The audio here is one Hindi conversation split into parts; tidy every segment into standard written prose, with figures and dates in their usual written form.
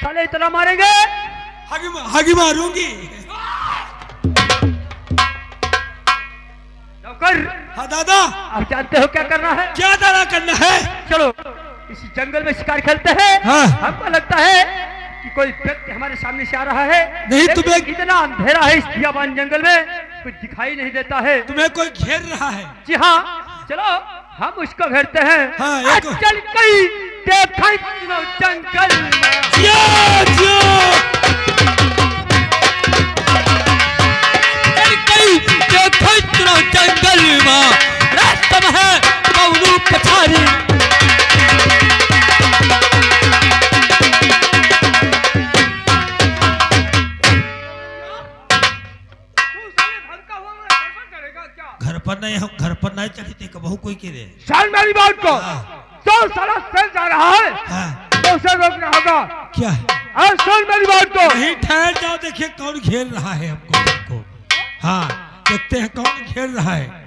साले इतना मारेंगे? हगी मारूंगी। नौकर। हाँ दादा। आप जानते हो क्या करना है? क्या दादा करना है? चलो इसी जंगल में शिकार खेलते हैं। हाँ। हमको लगता है कि कोई व्यक्ति हमारे सामने से आ रहा है। नहीं तुम्हें इतना अंधेरा है इस बियाबान जंगल में, कुछ दिखाई नहीं देता है। तुम्हें कोई घेर रहा है। जी हाँ, चलो हम उसको घेरते हैं। हाँ, चल कहीं देखा जंगल में। जंगल में रास्ता है कौनू पछारी। घर पर नहीं चढ़ी थे कबहू कोई के रे। शान मेरी बात को तो साला चल जा रहा है। हाँ। तो उसे रोकना होगा। क्या है? हाँ सुन मेरी बात को। नहीं ठहर जाओ, देखिए कौन घेर रहा है हमको। हाँ देखते हैं कौन घेर रहा है।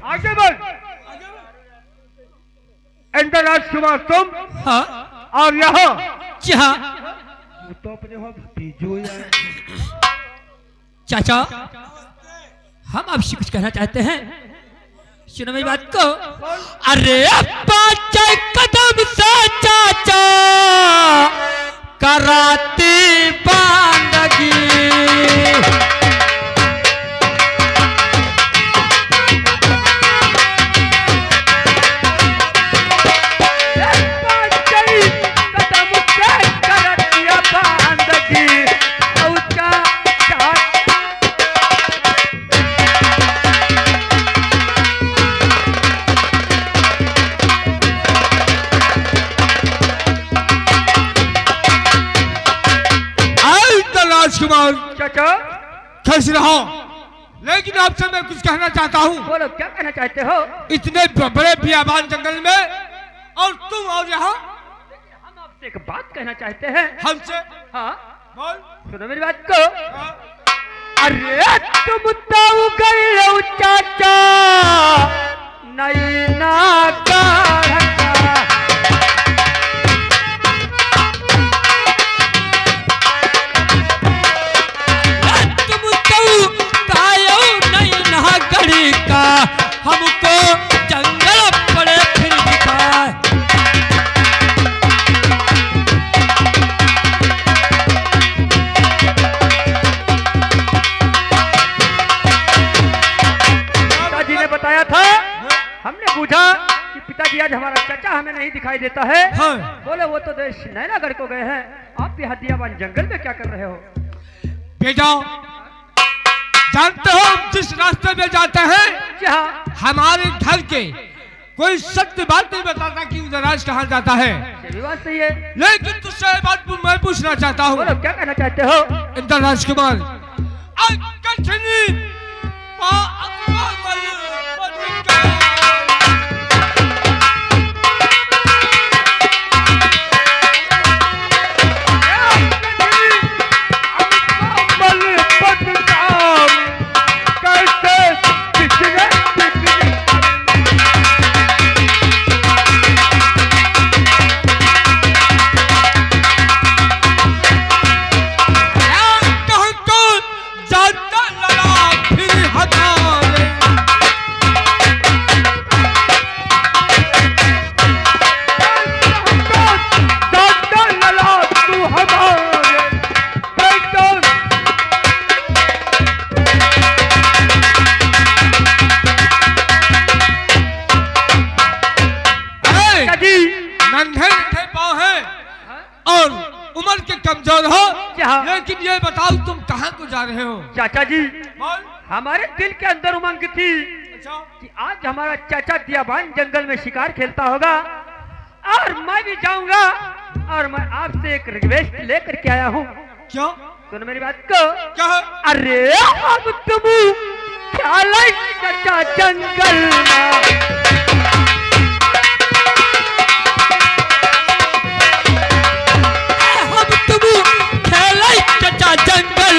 आगे बढ़। इंद्रराज कुमार तुम। हाँ। और यहाँ तो अपने हो भतीजो यार। चाचा हम आपसे कुछ कहना चाहते हैं, सुनो मेरी बात को। अरे पाँच कदम से चाचा कराती बांदगी। चाचा खुश रहो, लेकिन आपसे मैं कुछ कहना चाहता हूँ। बोलो क्या कहना चाहते हो? इतने बड़े बियाबान जंगल में और तुम और यहाँ। हम आपसे एक बात कहना चाहते हैं। हमसे? हाँ बोल। सुनो मेरी बात को। अरे तुम तो गए हो चाचा नहीं ना हमको जंगल पड़े फिर दिखाए। पिताजी ने बताया था, हमने पूछा कि पिताजी आज हमारा चाचा हमें नहीं दिखाई देता है। हाँ। बोले वो तो देश नैनागढ़ को गए हैं, आप भी हदियाबान जंगल में क्या कर रहे हो? बेटा जानते हो हम जिस रास्ते में जाते हैं हमारे घर के कोई सत्य बात नहीं बताता कि इंद्रराज कहाँ जाता है। ये बात सही है, लेकिन तुझसे बात मैं पूछना चाहता हूँ। बोलो क्या कहना चाहते हो? इंद्रराज कुमार कमजोर हो, लेकिन ये बताओ तुम कहाँ को जा रहे हो? चाचा जी हमारे दिल के अंदर उमंग थी कि आज हमारा चाचा बियाबान जंगल में शिकार खेलता होगा और मैं भी जाऊंगा और मैं आपसे एक रिक्वेस्ट लेकर के आया हूँ। क्यों? सुनो मेरी बात को। क्या? अरे अब तुम खेले चाचा जंगल हम तुम खेले चाचा जंगल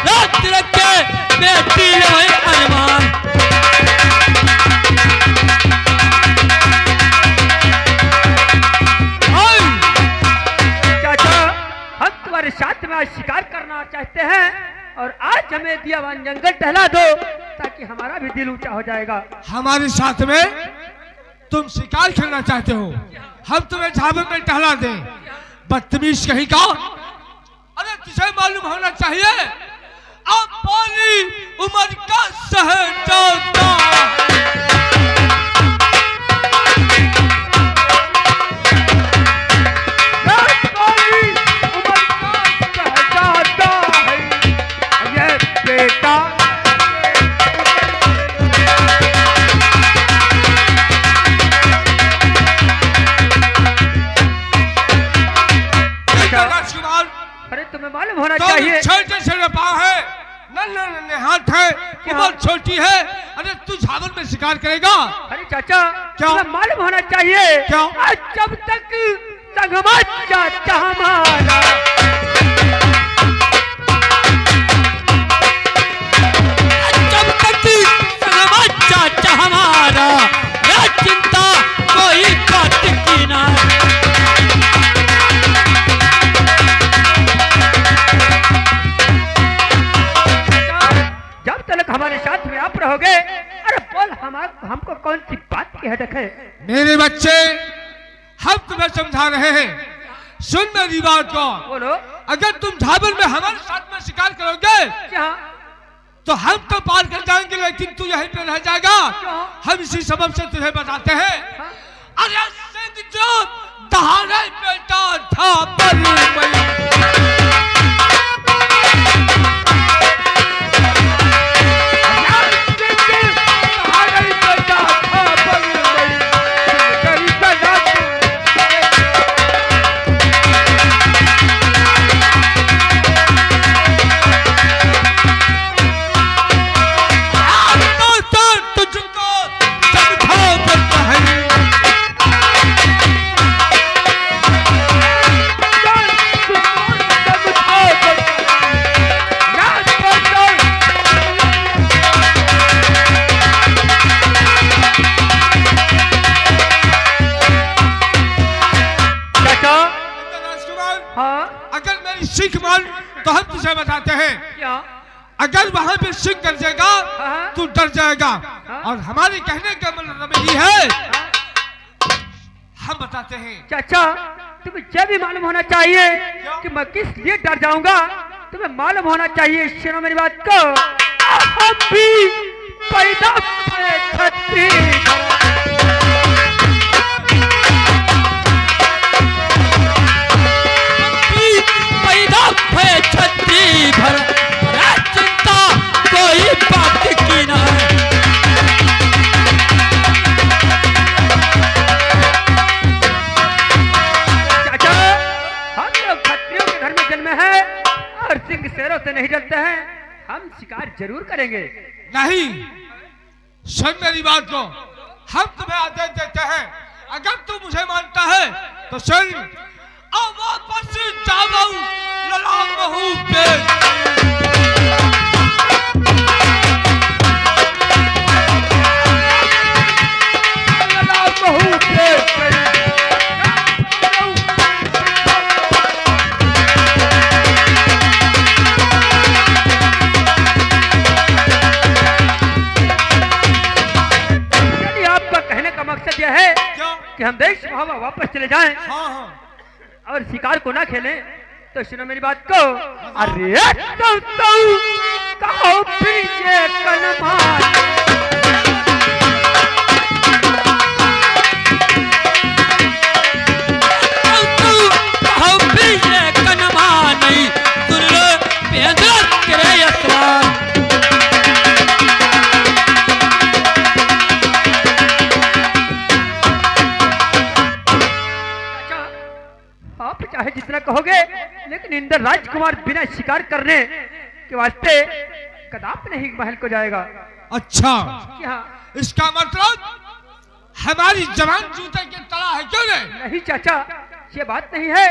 रात रखे बेटी रहे अरमान चाचा हम तुम्हारे साथ में आज शिकार करना चाहते हैं और आज हमें दियावान जंगल टहला दो ताकि हमारा भी दिल ऊंचा हो जाएगा। हमारे साथ में तुम शिकार खेलना चाहते हो, हम तुम्हें झाबन में टहला दें। बदतमीज कहीं का। अरे तुझे मालूम होना चाहिए अब पाली उम्र का सहजादा मालूम होना चाहिए छोटे छोटे पाँव है, नन्हे नन्हे हाथ है, उम्र छोटी है। अरे तू झाबन में शिकार करेगा? अरे चाचा क्या मालूम होना चाहिए क्या? जब तक संगमा चाचा हमारा जब तक संगमा चाचा हमारा ना चिंता कोई बात की ना। जब तक हमारे साथ में आप रहोगे। अरे बोल हमको कौन सी बात की हटक है? मेरे बच्चे हम तुम्हें समझा रहे हैं, सुन मेरी बात को। बोलो। अगर तुम झाबन में हमारे साथ में शिकार करोगे तो हम तो पार कर जाएंगे, लेकिन तू यहीं पे रह जाएगा। हम इसी सबब से तुझे बताते हैं। अरे सिंह जो दहाड़े बेटा था सीख मान। तो हम तुझे बताते हैं क्या? अगर वहां पे सिंह कर जाएगा तू डर जाएगा। और हमारे कहने का मतलब यही है, हम बताते हैं। चाचा तुम्हें यह भी मालूम होना चाहिए कि मैं किस लिए डर जाऊंगा। तुम्हें मालूम होना चाहिए, सुनो मेरी बात को। हम भी पैदा हुए खत्री छत्री भर चिंता कोई बात की ना। चाचा हम लोग खत्रियों के घर में जन्मे हैं और सिंह शेरों से नहीं डरते हैं। हम शिकार जरूर करेंगे। नहीं, सुन मेरी बात को। हम तुम्हें आदेश देते हैं, अगर तू मुझे मानता है तो सुन, अब वापस जाओ लला बहू पे। लला बहू पे आपका कहने का मकसद यह है कि हम देश भावा वापस चले जाएं। हाँ। और शिकार को ना खेलें। तो सुनो मेरी बात को। अरे कहो पीछे कलमार कहो पीछे कनमा नहीं आप चाहे जितना कहोगे, लेकिन इंद्र राजकुमार बिना शिकार करने के वास्ते कदाप नहीं महल को जाएगा। अच्छा, जी हाँ। इसका मतलब हमारी जवान जूते की तरह है, क्यों नहीं? नहीं चाचा, ये बात नहीं है।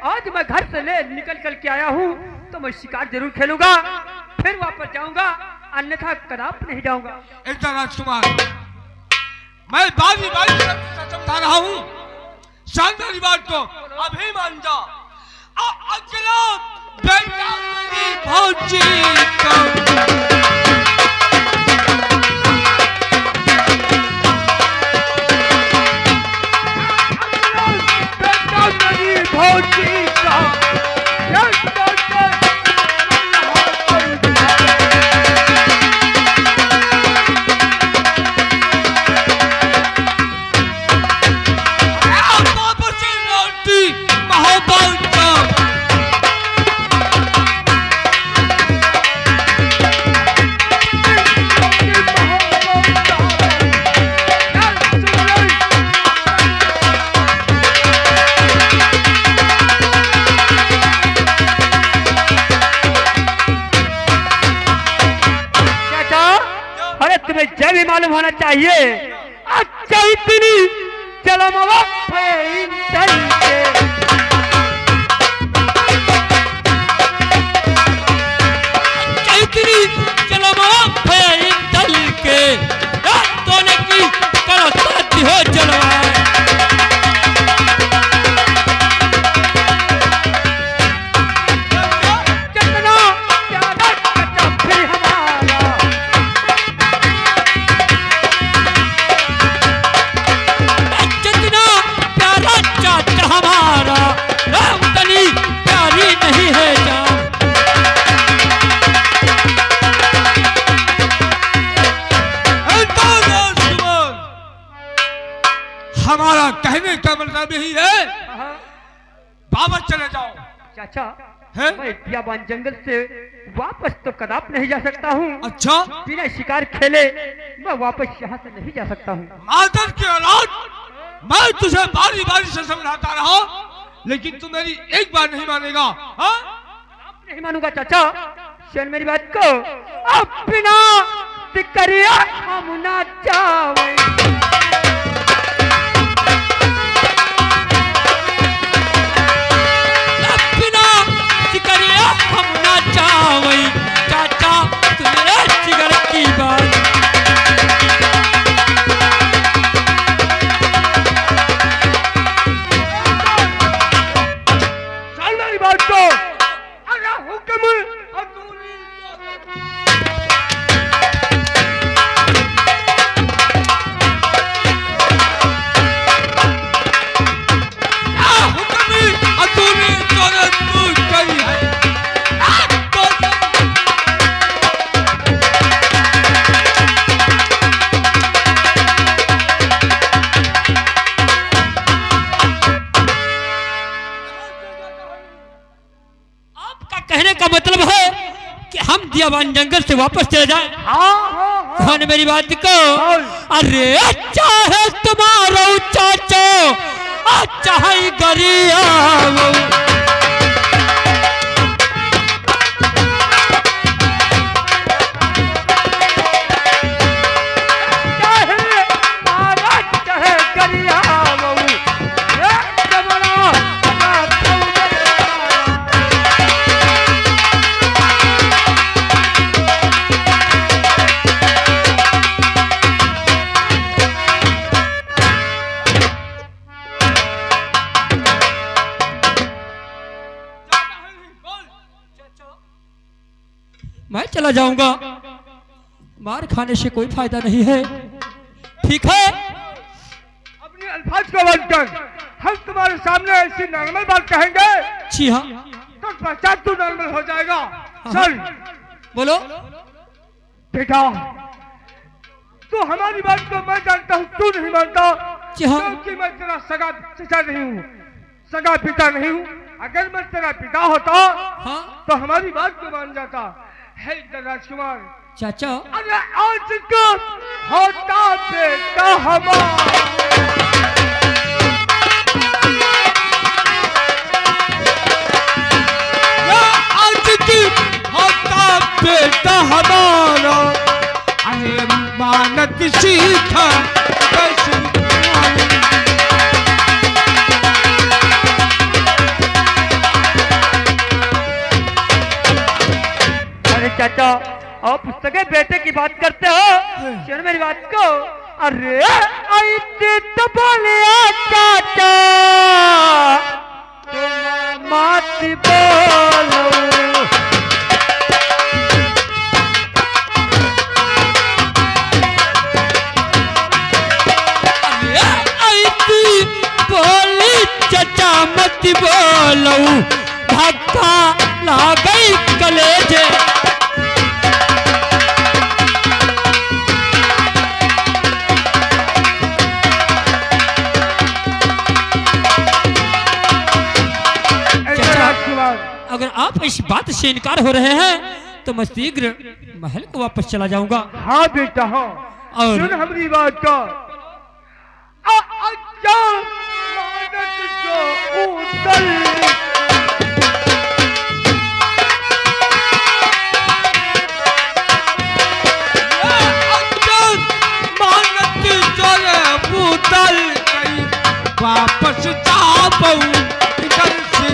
आज मैं घर से निकल के आया हूँ तो मैं शिकार जरूर खेलूंगा, फिर वापस जाऊंगा, अन्यथा कदाप नहीं जाऊंगा। इधर राजकुमार, मैं बारी बारी से समझा रहा हूँ, शानदार बात को अभी मान जा। अगला बेटा मेरी भौजी का भौजी का जय भी मालूम होना चाहिए। अच्छा इतनी चलो मावा हमारा कहने का मतलब यही है, वापस चले जाओ। चाचा है? मैं बियाबान जंगल से वापस तो कदाप नहीं जा सकता हूँ। अच्छा, बिना शिकार खेले मैं वापस यहाँ से नहीं जा सकता हूँ। मादर की औलाद, मैं तुझे बारी बारी से समझाता रहा, लेकिन तू मेरी एक बार नहीं मानेगा। हाँ? आप नहीं मानूंगा चाचा, सुन मेरी बात को। अब बिना शिकारिया हम ना जावे, चाचा तुम्हारे सिगरेट की बात मेरी बात को। अरे हुक्म मतलब है कि हम बियाबान जंगल से वापस चले जाएं। कौन मेरी बात को? अरे चाहे तुम्हारा चाचा चाहे गरिया मैं चला जाऊंगा, मार खाने से कोई फायदा नहीं है। ठीक है, अपने अल्फाज को बंद कर। हम तुम्हारे सामने ऐसी नॉर्मल बात कहेंगे, जी हाँ, तो पश्चात तू नॉर्मल हो जाएगा। चल बोलो। बेटा, तू हमारी बात को मैं जानता हूँ, तू नहीं मानता, जी हाँ, क्योंकि मैं तेरा सगा चचा नहीं हूँ, सगा पिता नहीं हूँ। अगर मैं तेरा पिता होता हाँ, तो हमारी बात को मान जाता है राजकुमार। चाचा अरे आज को होता बेटा हमारा, आज की होता बेटा हमारा। अरे सीखा कैसे चाचा आप सगे बेटे की बात करते हो, सुन मेरी बात को। अरे तो बोलिया चाचा तुम मत बोलो, बोली चाचा मत बोलो, धक्का लग गई कलेजे। अगर आप इस बात से इनकार हो रहे हैं तो मैं शीघ्र महल को वापस चला जाऊंगा। हाँ बेटा हाँ, और सुन हमारी बात का। अच्छा मानत जो उतल मानत चले पुतल वापस जाबू इधर से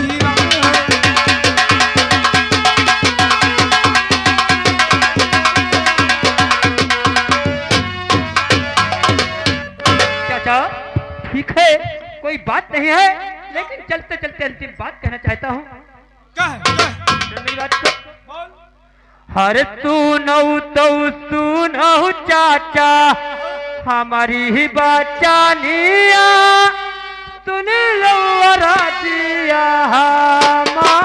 ठीक है, कोई बात नहीं है, लेकिन चलते चलते अंतिम बात कहना चाहता हूँ। मेरी बात को। हर सुनऊ तो सुनऊ चाचा हमारी ही बचानिया, सुन लो राजिया हमारी।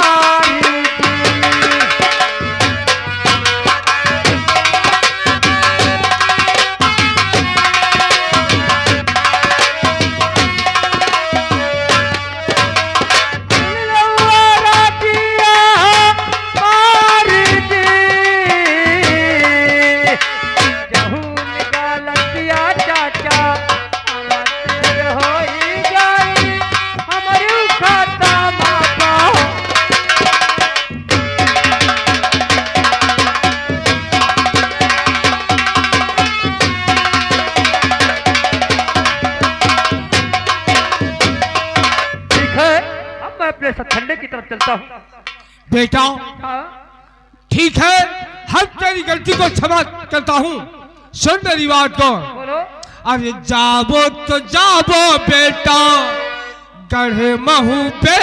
ठंडे की तरफ चलता हूँ। बेटा ठीक है, हर तेरी गलती को क्षमा करता हूँ। सुन मेरी बात को। अरे जाबो तो जाबो बेटा गढ़े महू पे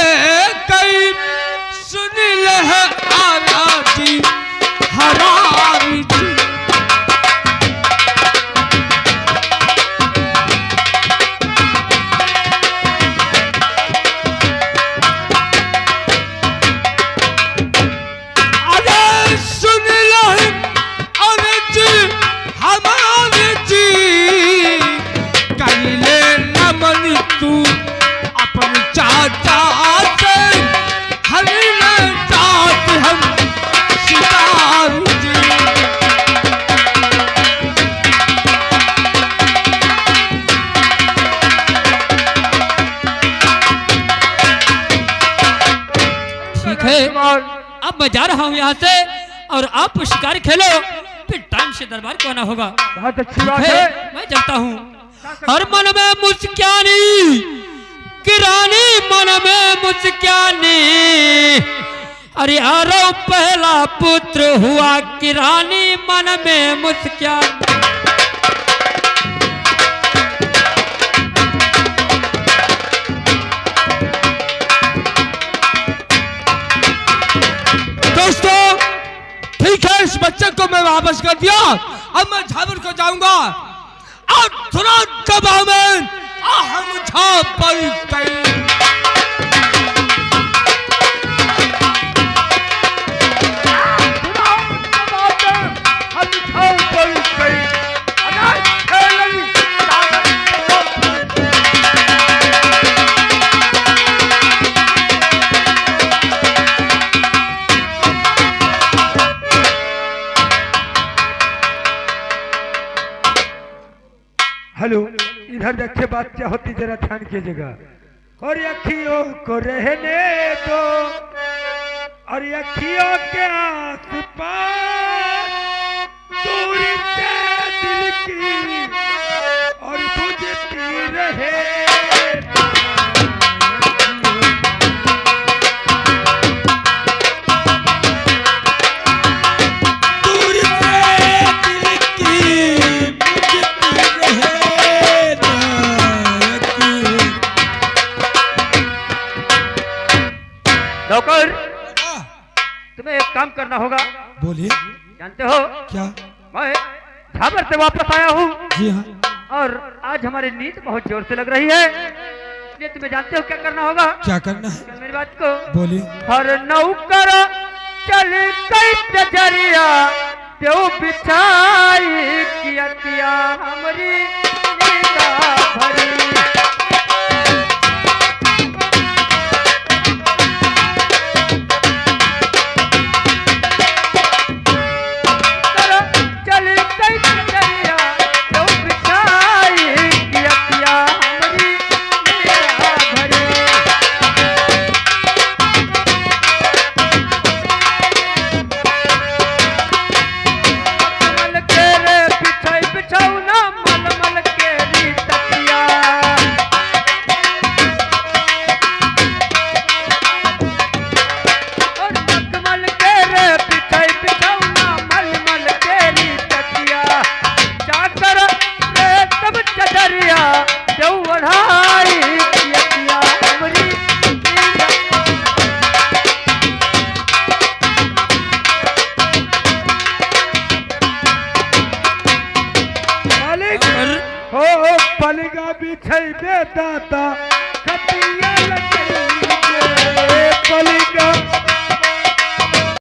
कई सुन ले आला जी हरारी जी। अब मैं जा रहा हूँ यहाँ से और आप शिकार खेलो, फिर टाइम से दरबार को आना होगा। बहुत अच्छी बात है, मैं चलता हूँ। हर मन में मुस्कानी किरानी, मन में मुस्कानी, अरे आरो पहला पुत्र हुआ किरानी, मन में मुस्कानी। ठीक है, इस बच्चे को मैं वापस कर दिया। अब मैं झाबर को जाऊंगा और तुरंत दबा में हम झाबर गए। हेलो, इधर देखिए बात क्या होती, जरा ध्यान कीजिएगा। और अखियों को रहने दो, और अखियों के आस पास दूरी से दिल की काम करना होगा। बोलिए। जानते हो क्या? मैं झाबर से वापस आया हूँ। जी हाँ। और आज हमारी नींद बहुत जोर से लग रही है, इसलिए तुम्हें जानते हो क्या करना होगा? क्या करना है? मेरी बात को बोलिए। हर नौकर चल कई जरिया देव बिछाई किया हमारी नींदा भरी। हो पलगा बिछै दाता